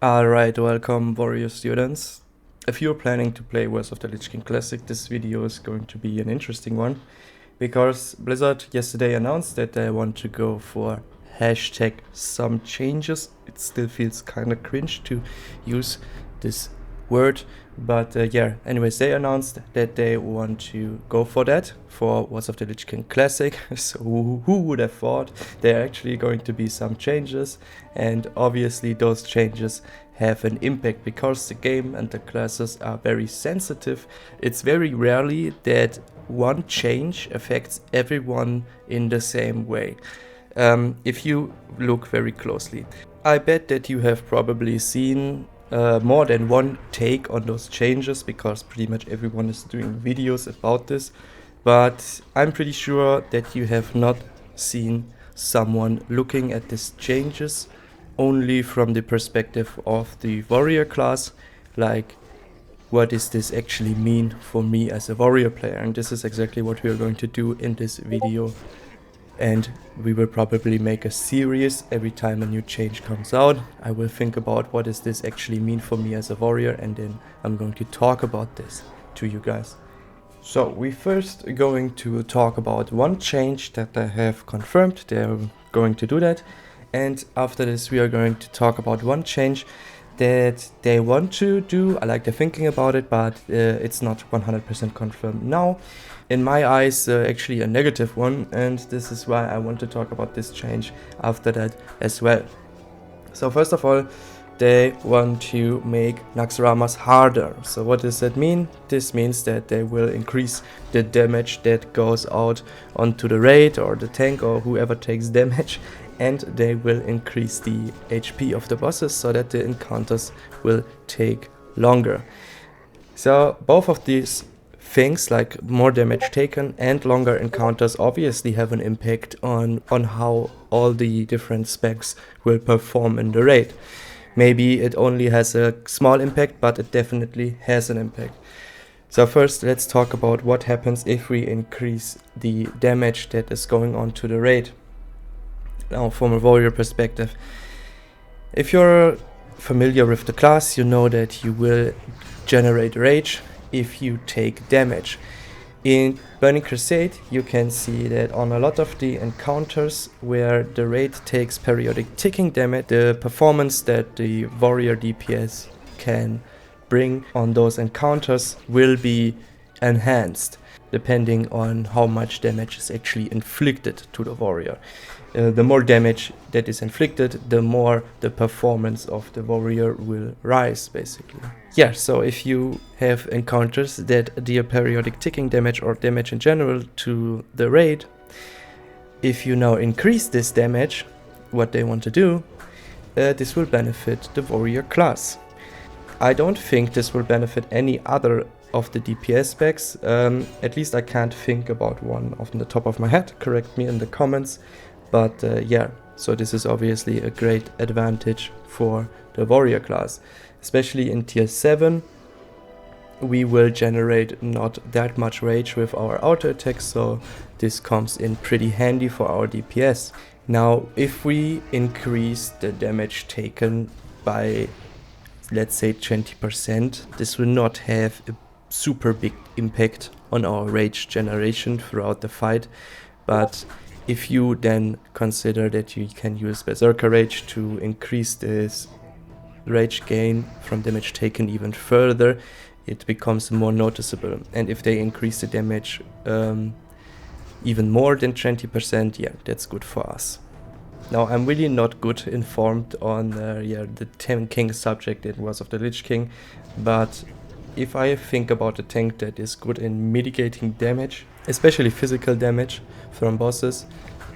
Alright, welcome warrior students. If you're planning to play Wars of the Lich King Classic, this video is going to be an interesting one because Blizzard yesterday announced that they want to go for hashtag some changes. It still feels kind of cringe to use this word, but yeah, anyways, they announced that they want to go for that for Wars of the Lich King Classic. So who would have thought there are actually going to be some changes, and obviously those changes have an impact because the game and the classes are very sensitive. It's very rarely that one change affects everyone in the same way. If you look very closely, I bet that you have probably seen more than one take on those changes because pretty much everyone is doing videos about this, but I'm pretty sure that you have not seen someone looking at these changes only from the perspective of the warrior class, like what does this actually mean for me as a warrior player. And this is exactly what we are going to do in this video, and we will probably make a series every time a new change comes out. I will think about what does this actually mean for me as a warrior, and then I'm going to talk about this to you guys. So we first going to talk about one change that they have confirmed they're going to do that, and after this we are going to talk about one change that they want to do. I like the thinking about it, but it's not 100% confirmed now. In my eyes, actually a negative one, and this is why I want to talk about this change after that as well. So first of all, they want to make Naxxramas harder. So what does that mean? This means that they will increase the damage that goes out onto the raid or the tank or whoever takes damage, and they will increase the HP of the bosses so that the encounters will take longer. So both of these things, like more damage taken and longer encounters, obviously have an impact on how all the different specs will perform in the raid. Maybe it only has a small impact, but it definitely has an impact. So first, let's talk about what happens if we increase the damage that is going on to the raid. Now, from a warrior perspective, if you're familiar with the class, you know that you will generate rage if you take damage. In Burning Crusade, you can see that on a lot of the encounters where the raid takes periodic ticking damage, the performance that the warrior DPS can bring on those encounters will be enhanced depending on how much damage is actually inflicted to the warrior. The more damage that is inflicted, the more the performance of the warrior will rise, basically. Yeah, so if you have encounters that deal periodic ticking damage or damage in general to the raid, if you now increase this damage, what they want to do, this will benefit the warrior class. I don't think this will benefit any other of the DPS specs. At least I can't think about one off the top of my head. Correct me in the comments. But yeah, so this is obviously a great advantage for the warrior class. Especially in tier 7, we will generate not that much rage with our auto attack, so this comes in pretty handy for our DPS. Now, if we increase the damage taken by, let's say, 20%, this will not have a super big impact on our rage generation throughout the fight, but if you then consider that you can use Berserker Rage to increase this rage gain from damage taken even further, it becomes more noticeable. And if they increase the damage even more than 20%, yeah, that's good for us. Now, I'm really not good informed on the tanking subject in Wars of the Lich King, but if I think about a tank that is good in mitigating damage, especially physical damage from bosses,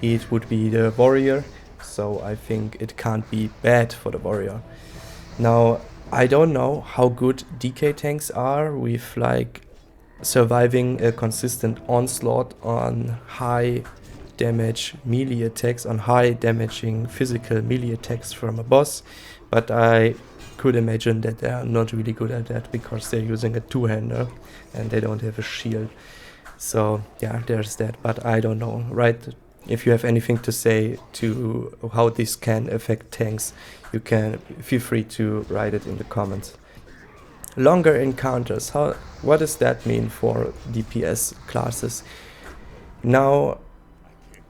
it would be the warrior, so I think it can't be bad for the warrior. Now, I don't know how good DK tanks are with like surviving a consistent onslaught on high damage melee attacks, on high damaging physical melee attacks from a boss, but I could imagine that they are not really good at that because they're using a two-hander and they don't have a shield. So yeah, there's that, but I don't know. If you have anything to say to how this can affect tanks, you can feel free to write it in the comments. Longer encounters, what does that mean for DPS classes? Now,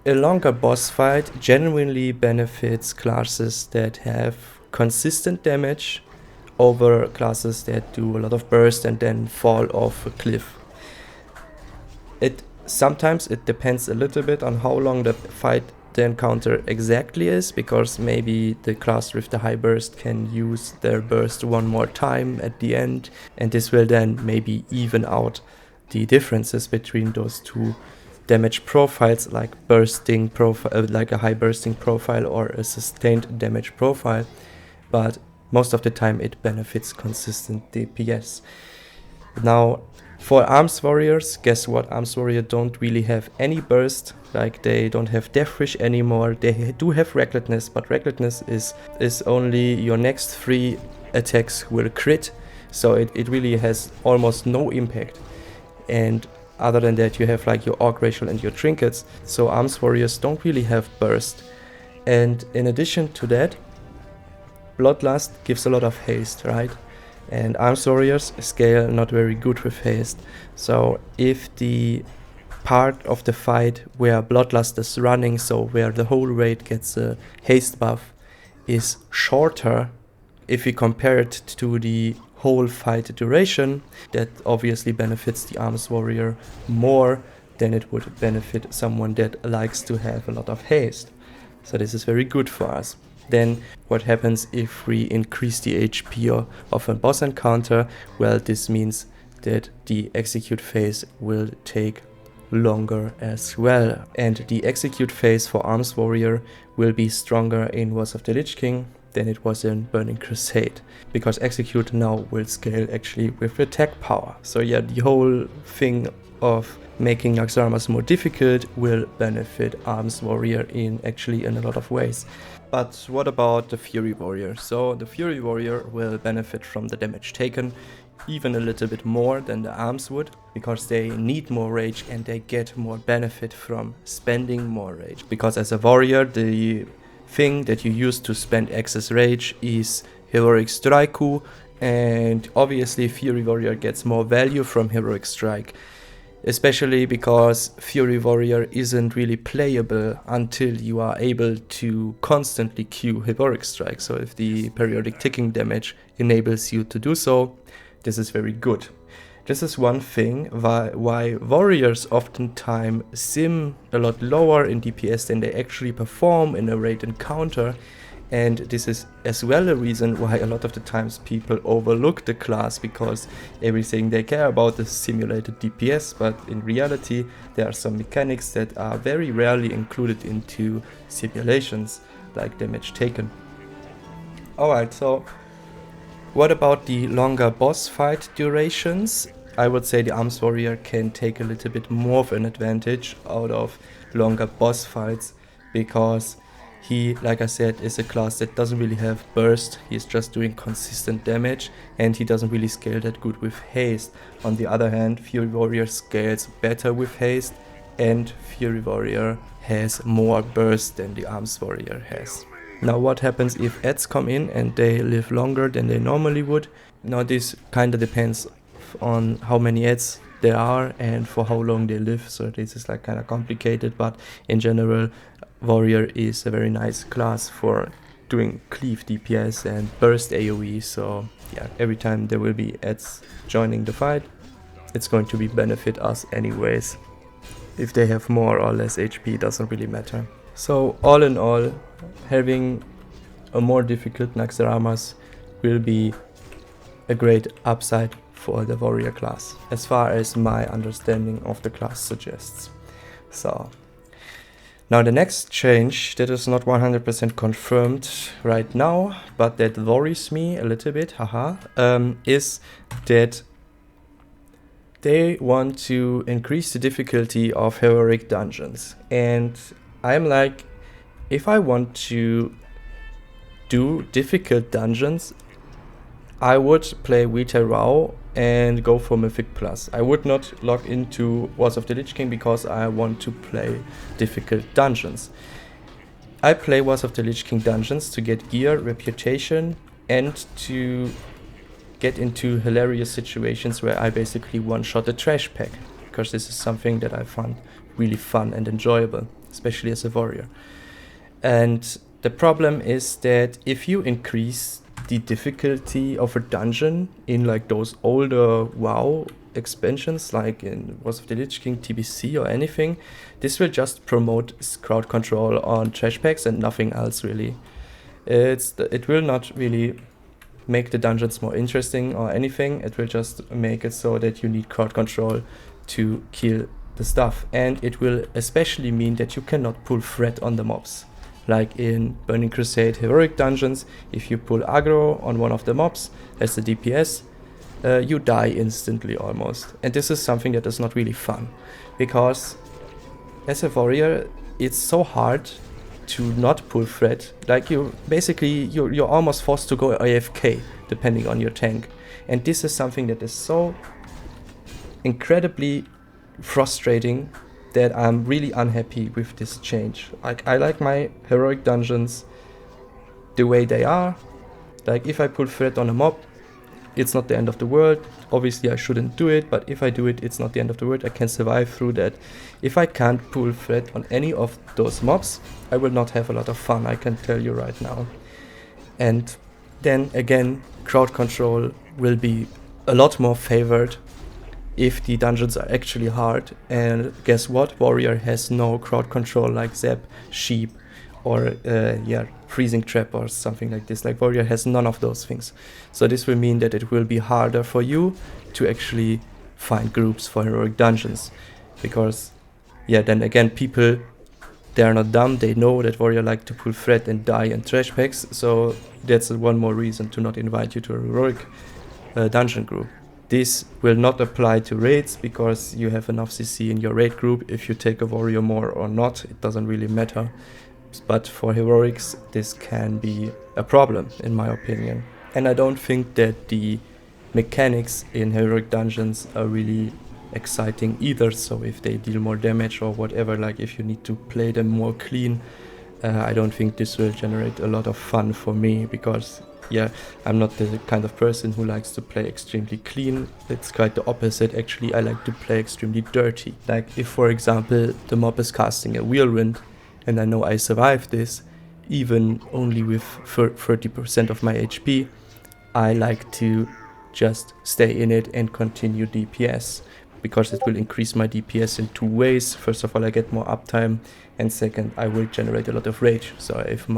a longer boss fight genuinely benefits classes that have consistent damage over classes that do a lot of burst and then fall off a cliff. Sometimes it depends a little bit on how long the encounter exactly is, because maybe the class with the high burst can use their burst one more time at the end, and this will then maybe even out the differences between those two damage profiles, like bursting profile, like a high bursting profile or a sustained damage profile. But most of the time it benefits consistent DPS. Now, for Arms Warriors, guess what? Arms Warrior don't really have any burst, like they don't have Death Wish anymore. They do have Recklessness, but Recklessness is only your next 3 attacks will crit, so it really has almost no impact. And other than that, you have like your Orc Racial and your Trinkets, so Arms Warriors don't really have burst. And in addition to that, Bloodlust gives a lot of haste, right? And Arms Warriors scale not very good with haste. So if the part of the fight where Bloodlust is running, so where the whole raid gets a haste buff, is shorter, if we compare it to the whole fight duration, that obviously benefits the Arms Warrior more than it would benefit someone that likes to have a lot of haste. So this is very good for us. Then what happens if we increase the HP of a boss encounter? Well, this means that the execute phase will take longer as well. And the execute phase for Arms Warrior will be stronger in Wars of the Lich King than it was in Burning Crusade, because execute now will scale actually with attack power. So yeah, the whole thing of making Naxxramas more difficult will benefit Arms Warrior in a lot of ways. But what about the Fury Warrior? So the Fury Warrior will benefit from the damage taken even a little bit more than the Arms would, because they need more rage and they get more benefit from spending more rage. Because as a warrior, the thing that you use to spend excess rage is Heroic Strike, and obviously Fury Warrior gets more value from Heroic Strike. Especially because Fury Warrior isn't really playable until you are able to constantly queue Heroic Strike. So if the periodic ticking damage enables you to do so, this is very good. This is one thing why warriors oftentimes sim a lot lower in DPS than they actually perform in a raid encounter. And this is as well a reason why a lot of the times people overlook the class, because everything they care about is simulated DPS, but in reality there are some mechanics that are very rarely included into simulations, like damage taken. Alright, so what about the longer boss fight durations? I would say the Arms Warrior can take a little bit more of an advantage out of longer boss fights, because he, like I said, is a class that doesn't really have burst. He's just doing consistent damage, and he doesn't really scale that good with haste. On the other hand, Fury Warrior scales better with haste, and Fury Warrior has more burst than the Arms Warrior has. Now what happens if adds come in and they live longer than they normally would? Now this kinda depends on how many adds there are and for how long they live, so this is like kinda complicated, but in general Warrior is a very nice class for doing cleave DPS and burst AoE, so yeah, every time there will be adds joining the fight, it's going to be benefit us anyways. If they have more or less HP doesn't really matter. So all in all, having a more difficult Naxxramas will be a great upside for the warrior class, as far as my understanding of the class suggests. So now the next change that is not 100% confirmed right now, but that worries me a little bit, is that they want to increase the difficulty of heroic dungeons. And I'm like, if I want to do difficult dungeons, I would play Vita Rao and go for Mythic Plus. I would not log into Wars of the Lich King because I want to play difficult dungeons. I play Wars of the Lich King dungeons to get gear, reputation, and to get into hilarious situations where I basically one-shot a trash pack, because this is something that I find really fun and enjoyable, especially as a warrior. And the problem is that if you increase the difficulty of a dungeon in like those older WoW expansions, like in Wars of the Lich King, TBC or anything, this will just promote crowd control on trash packs and nothing else really. It will not really make the dungeons more interesting or anything. It will just make it so that you need crowd control to kill the stuff, and it will especially mean that you cannot pull threat on the mobs. Like in Burning Crusade heroic dungeons, if you pull aggro on one of the mobs as a DPS, you die instantly almost. And this is something that is not really fun, because as a warrior it's so hard to not pull threat. Like you're almost forced to go AFK depending on your tank. And this is something that is so incredibly frustrating that I'm really unhappy with this change. I like my heroic dungeons the way they are. Like if I pull threat on a mob, it's not the end of the world. Obviously I shouldn't do it, but if I do it, it's not the end of the world. I can survive through that. If I can't pull threat on any of those mobs, I will not have a lot of fun, I can tell you right now. And then again, crowd control will be a lot more favored if the dungeons are actually hard. And guess what? Warrior has no crowd control like Zap, Sheep, or Freezing Trap or something like this. Like Warrior has none of those things. So this will mean that it will be harder for you to actually find groups for heroic dungeons. Because, then again, people, they are not dumb. They know that Warrior like to pull threat and die in trash packs. So that's one more reason to not invite you to a heroic dungeon group. This will not apply to raids, because you have enough CC in your raid group. If you take a warrior more or not, it doesn't really matter. But for heroics, this can be a problem, in my opinion. And I don't think that the mechanics in heroic dungeons are really exciting either. So if they deal more damage or whatever, like if you need to play them more clean, I don't think this will generate a lot of fun for me, because I'm not the kind of person who likes to play extremely clean. It's quite the opposite actually. I like to play extremely dirty. Like if, for example, the mob is casting a whirlwind and I know I survive this, even only with 30% of my HP, I like to just stay in it and continue DPS, because it will increase my DPS in two ways. First of all, I get more uptime, and second, I will generate a lot of rage. So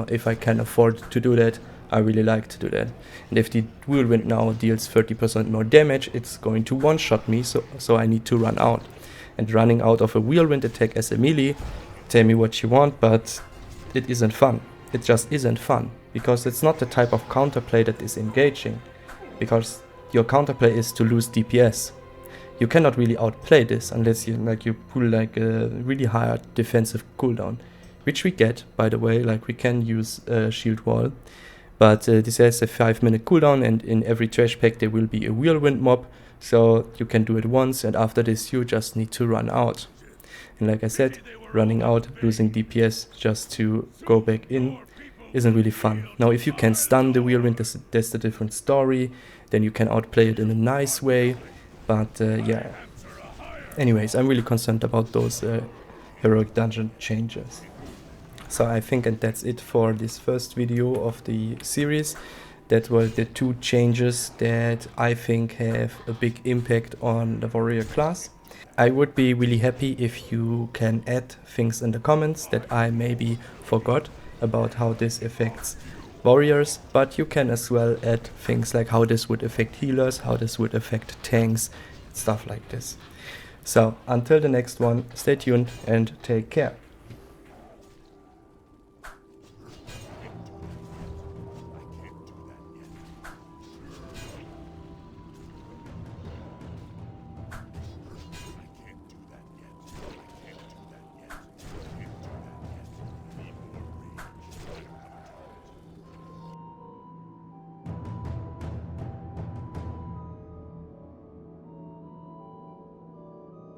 if I can afford to do that, I really like to do that. And if the whirlwind now deals 30% more damage, it's going to one-shot me, so I need to run out. And running out of a whirlwind attack as a melee, tell me what you want, but it isn't fun. It just isn't fun, because it's not the type of counterplay that is engaging, because your counterplay is to lose DPS. You cannot really outplay this unless you pull like a really hard defensive cooldown, which we get, by the way. Like we can use shield wall. But this has a 5-minute cooldown, and in every trash pack there will be a whirlwind mob, so you can do it once, and after this you just need to run out. And like I said, running out, losing DPS just to go back in isn't really fun. Now if you can stun the whirlwind, that's a different story, then you can outplay it in a nice way, but Anyways, I'm really concerned about those heroic dungeon changes. So I think that's it for this first video of the series. That were the two changes that I think have a big impact on the warrior class. I would be really happy if you can add things in the comments that I maybe forgot about how this affects warriors, but you can as well add things like how this would affect healers, how this would affect tanks, stuff like this. So until the next one, stay tuned and take care.